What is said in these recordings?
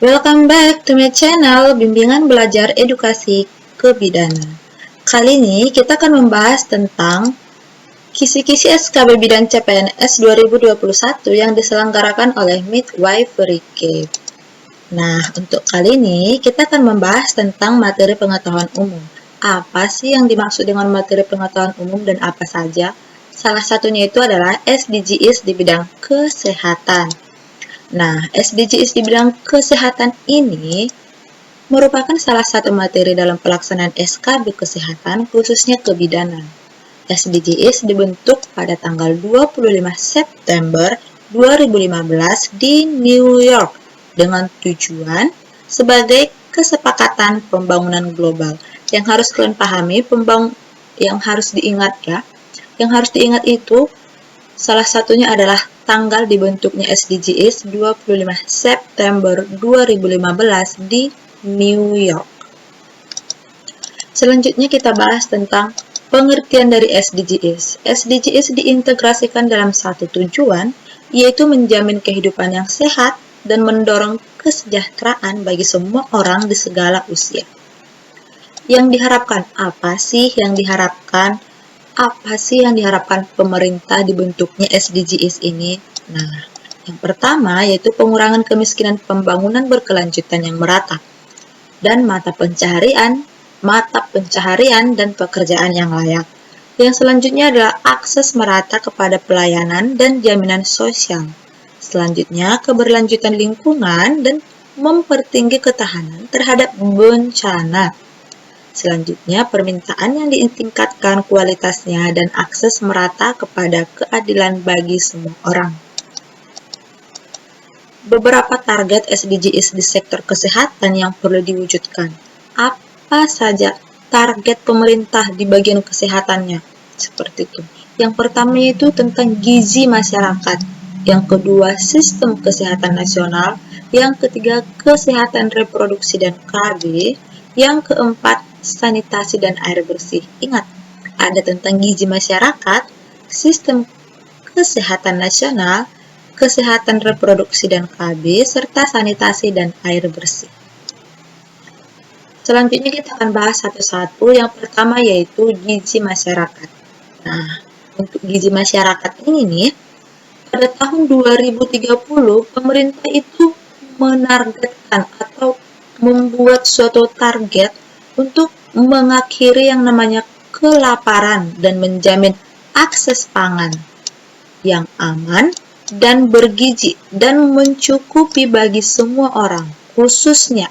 Welcome back to my channel Bimbingan Belajar Edukasi Kebidanan. Kali ini kita akan membahas tentang kisi-kisi SKB Bidan CPNS 2021 yang diselenggarakan oleh Midwifery Camp. Nah, untuk kali ini kita akan membahas tentang materi pengetahuan umum. Apa sih yang dimaksud dengan materi pengetahuan umum dan apa saja? Salah satunya itu adalah SDGs di bidang kesehatan. Nah, SDGs di bidang kesehatan ini merupakan salah satu materi dalam pelaksanaan SKB kesehatan khususnya kebidanan. SDGs dibentuk pada tanggal 25 September 2015 di New York dengan tujuan sebagai kesepakatan pembangunan global. Yang harus kalian pahami, yang harus diingat ya. Yang harus diingat itu salah satunya adalah tanggal dibentuknya SDGs 25 September 2015 di New York. Selanjutnya kita bahas tentang pengertian dari SDGs. SDGs diintegrasikan dalam satu tujuan, yaitu menjamin kehidupan yang sehat dan mendorong kesejahteraan bagi semua orang di segala usia. Yang diharapkan, apa sih yang diharapkan pemerintah dibentuknya SDGs ini? Nah, yang pertama yaitu pengurangan kemiskinan, pembangunan berkelanjutan yang merata, dan mata pencaharian dan pekerjaan yang layak. Yang selanjutnya adalah akses merata kepada pelayanan dan jaminan sosial. Selanjutnya, keberlanjutan lingkungan dan mempertinggi ketahanan terhadap bencana. Selanjutnya, permintaan yang ditingkatkan kualitasnya dan akses merata kepada keadilan bagi semua orang. Beberapa target SDGs di sektor kesehatan yang perlu diwujudkan. Apa saja target pemerintah di bagian kesehatannya? Seperti itu. Yang pertama itu tentang gizi masyarakat. Yang kedua, sistem kesehatan nasional. Yang ketiga, kesehatan reproduksi dan KB. Yang keempat, sanitasi dan air bersih. Ingat, ada tentang gizi masyarakat, sistem kesehatan nasional, kesehatan reproduksi dan KB, serta sanitasi dan air bersih. Selanjutnya kita akan bahas satu-satu. Yang pertama yaitu gizi masyarakat. Nah, untuk gizi masyarakat ini nih, pada tahun 2030 pemerintah itu menargetkan atau membuat suatu target untuk mengakhiri yang namanya kelaparan dan menjamin akses pangan yang aman dan bergizi dan mencukupi bagi semua orang, khususnya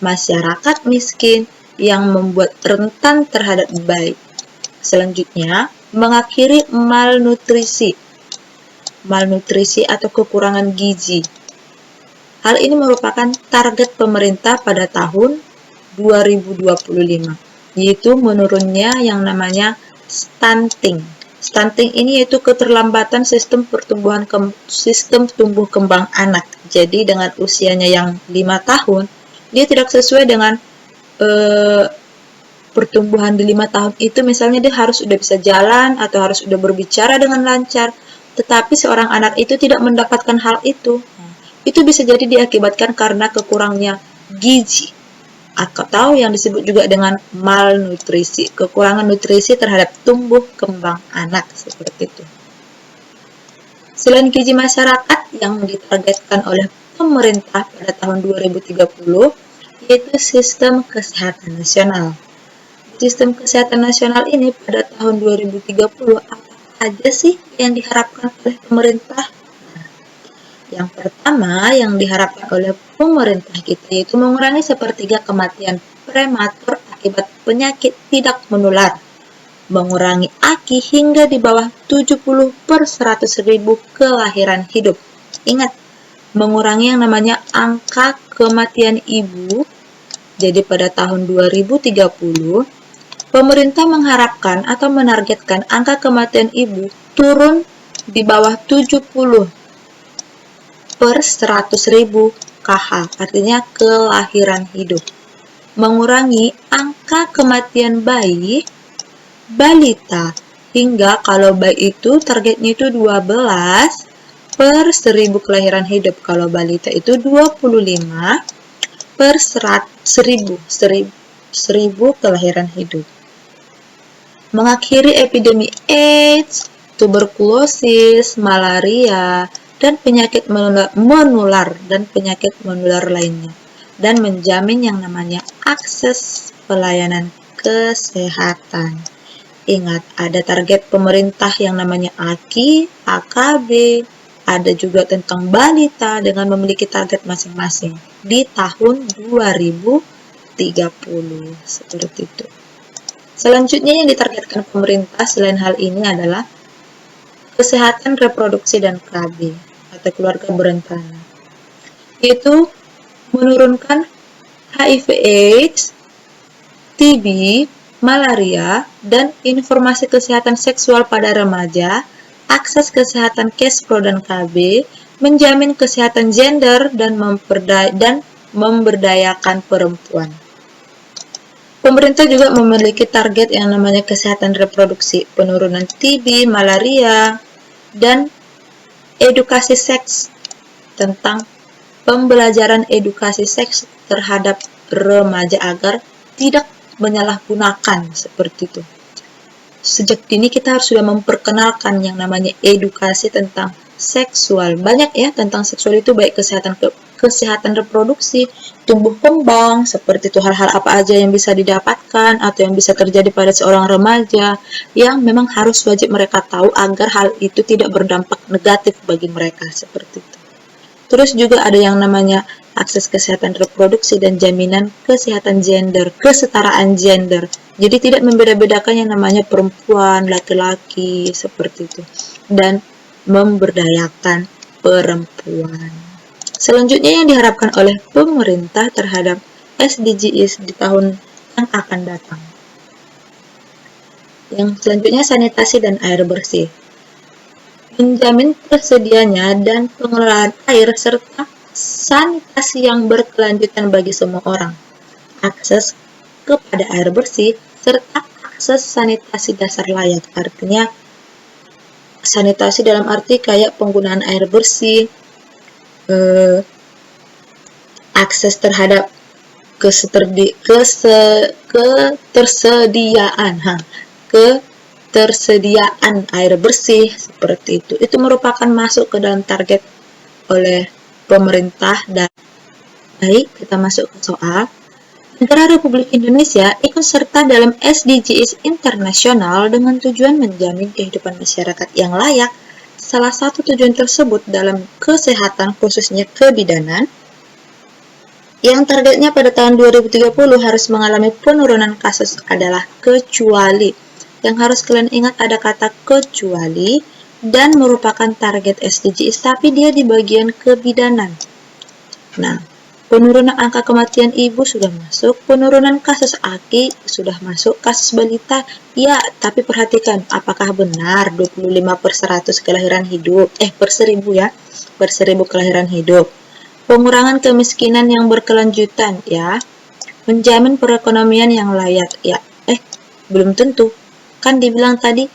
masyarakat miskin yang membuat rentan terhadap bayi. Selanjutnya, mengakhiri malnutrisi atau kekurangan gizi. Hal ini merupakan target pemerintah pada tahun 2025, yaitu menurunnya yang namanya stunting. Stunting ini yaitu keterlambatan sistem tumbuh kembang anak. Jadi dengan usianya yang 5 tahun, dia tidak sesuai dengan pertumbuhan di 5 tahun itu. Misalnya dia harus sudah bisa jalan atau harus sudah berbicara dengan lancar, tetapi seorang anak itu tidak mendapatkan hal itu. Itu bisa jadi diakibatkan karena kekurangnya gizi atau yang disebut juga dengan malnutrisi, kekurangan nutrisi terhadap tumbuh kembang anak seperti itu. Selain gizi masyarakat yang ditargetkan oleh pemerintah pada tahun 2030 yaitu sistem kesehatan nasional. Sistem kesehatan nasional ini pada tahun 2030 apa aja sih yang diharapkan oleh pemerintah? Yang pertama yang diharapkan oleh pemerintah kita yaitu mengurangi sepertiga kematian prematur akibat penyakit tidak menular, mengurangi AKI hingga di bawah 70/100.000 kelahiran hidup. Ingat, mengurangi yang namanya angka kematian ibu. Jadi pada tahun 2030, pemerintah mengharapkan atau menargetkan angka kematian ibu turun di bawah 70/100.000 KH, artinya kelahiran hidup. Mengurangi angka kematian balita, hingga kalau bayi itu targetnya itu 12, per 1000 kelahiran hidup. Kalau balita itu 25 per 1000 kelahiran hidup. Mengakhiri epidemi AIDS, tuberkulosis, malaria, dan penyakit menular lainnya, dan menjamin yang namanya akses pelayanan kesehatan. Ingat, ada target pemerintah yang namanya AKI, AKB, ada juga tentang balita dengan memiliki target masing-masing di tahun 2030, seperti itu. Selanjutnya yang ditargetkan pemerintah selain hal ini adalah kesehatan reproduksi dan KB atau keluarga berencana, yaitu menurunkan HIV/AIDS, TB, malaria, dan informasi kesehatan seksual pada remaja, akses kesehatan KESPRO dan KB, menjamin kesehatan gender, dan memberdayakan perempuan. Pemerintah juga memiliki target yang namanya kesehatan reproduksi, penurunan TB, malaria, dan edukasi seks, tentang pembelajaran edukasi seks terhadap remaja agar tidak menyalahgunakan, seperti itu. Sejak dini kita harus sudah memperkenalkan yang namanya edukasi tentang seksual. Banyak ya tentang seksual itu, baik kesehatan reproduksi, tumbuh kembang, seperti itu, hal-hal apa aja yang bisa didapatkan atau yang bisa terjadi pada seorang remaja yang memang harus wajib mereka tahu agar hal itu tidak berdampak negatif bagi mereka, seperti itu. Terus juga ada yang namanya akses kesehatan reproduksi dan jaminan kesehatan gender, kesetaraan gender. Jadi tidak membeda-bedakan yang namanya perempuan, laki-laki, seperti itu. Dan memberdayakan perempuan. Selanjutnya yang diharapkan oleh pemerintah terhadap SDGs di tahun yang akan datang. Yang selanjutnya sanitasi dan air bersih. Menjamin tersedianya dan pengelolaan air serta sanitasi yang berkelanjutan bagi semua orang, akses kepada air bersih, serta akses sanitasi dasar layak. Artinya sanitasi dalam arti kayak penggunaan air bersih, akses terhadap ketersediaan air bersih, seperti itu. Itu merupakan masuk ke dalam target oleh pemerintah. Dan baik, kita masuk ke soal. Negara Republik Indonesia ikut serta dalam SDGs internasional dengan tujuan menjamin kehidupan masyarakat yang layak. Salah satu tujuan tersebut dalam kesehatan, khususnya kebidanan, yang targetnya pada tahun 2030 harus mengalami penurunan kasus adalah kecuali. Yang harus kalian ingat ada kata kecuali dan merupakan target SDGs, tapi dia di bagian kebidanan. Nah, penurunan angka kematian ibu sudah masuk, penurunan kasus AKI sudah masuk, kasus balita, ya, tapi perhatikan apakah benar 25/100 kelahiran hidup, per 1000 ya, per 1000 kelahiran hidup. Pengurangan kemiskinan yang berkelanjutan, ya, menjamin perekonomian yang layak, ya, belum tentu. Kan dibilang tadi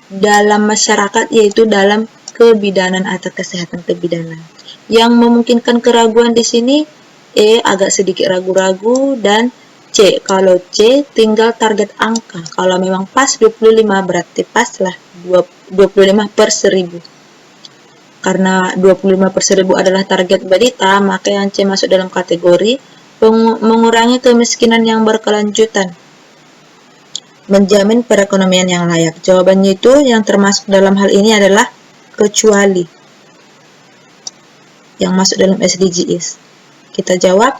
dalam masyarakat, yaitu dalam kebidanan atau kesehatan kebidanan. Yang memungkinkan keraguan di sini agak sedikit ragu-ragu, dan C. Kalau C tinggal target angka. Kalau memang pas 25 berarti pas lah 25/1000. Karena 25/1000 adalah target balita, maka yang C masuk dalam kategori mengurangi kemiskinan yang berkelanjutan. Menjamin perekonomian yang layak. Jawabannya itu yang termasuk dalam hal ini adalah kecuali. Yang masuk dalam SDGs. Kita jawab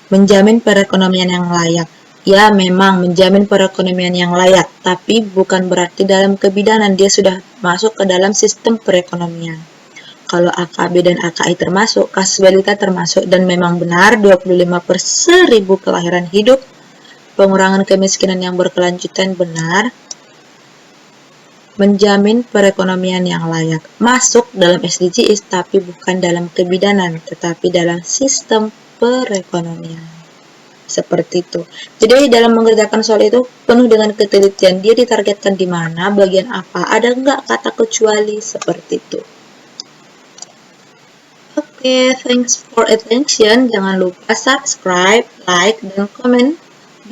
menjamin perekonomian yang layak. Ya, memang menjamin perekonomian yang layak, tapi bukan berarti dalam kebidanan dia sudah masuk ke dalam sistem perekonomian. Kalau AKB dan AKI termasuk, kasus balita termasuk, dan memang benar 25/1000 kelahiran hidup. Pengurangan kemiskinan yang berkelanjutan benar. Menjamin perekonomian yang layak. Masuk dalam SDGs, tapi bukan dalam kebidanan, tetapi dalam sistem perekonomian. Seperti itu. Jadi dalam mengerjakan soal itu penuh dengan ketelitian. Dia ditargetkan di mana, bagian apa, ada nggak kata kecuali, seperti itu. Oke, thanks for attention. Jangan lupa subscribe, like, dan komen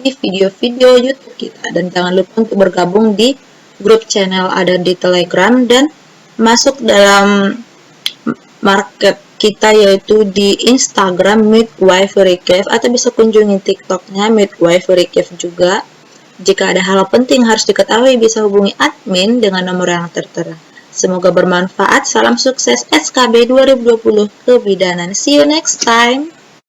di video-video YouTube kita. Dan jangan lupa untuk bergabung di grup channel ada di Telegram dan masuk dalam market kita yaitu di Instagram midwiferycave atau bisa kunjungi TikToknya midwiferycave juga. Jika ada hal penting harus diketahui bisa hubungi admin dengan nomor yang tertera. Semoga bermanfaat. Salam sukses SKB 2020 Kebidanan. See you next time.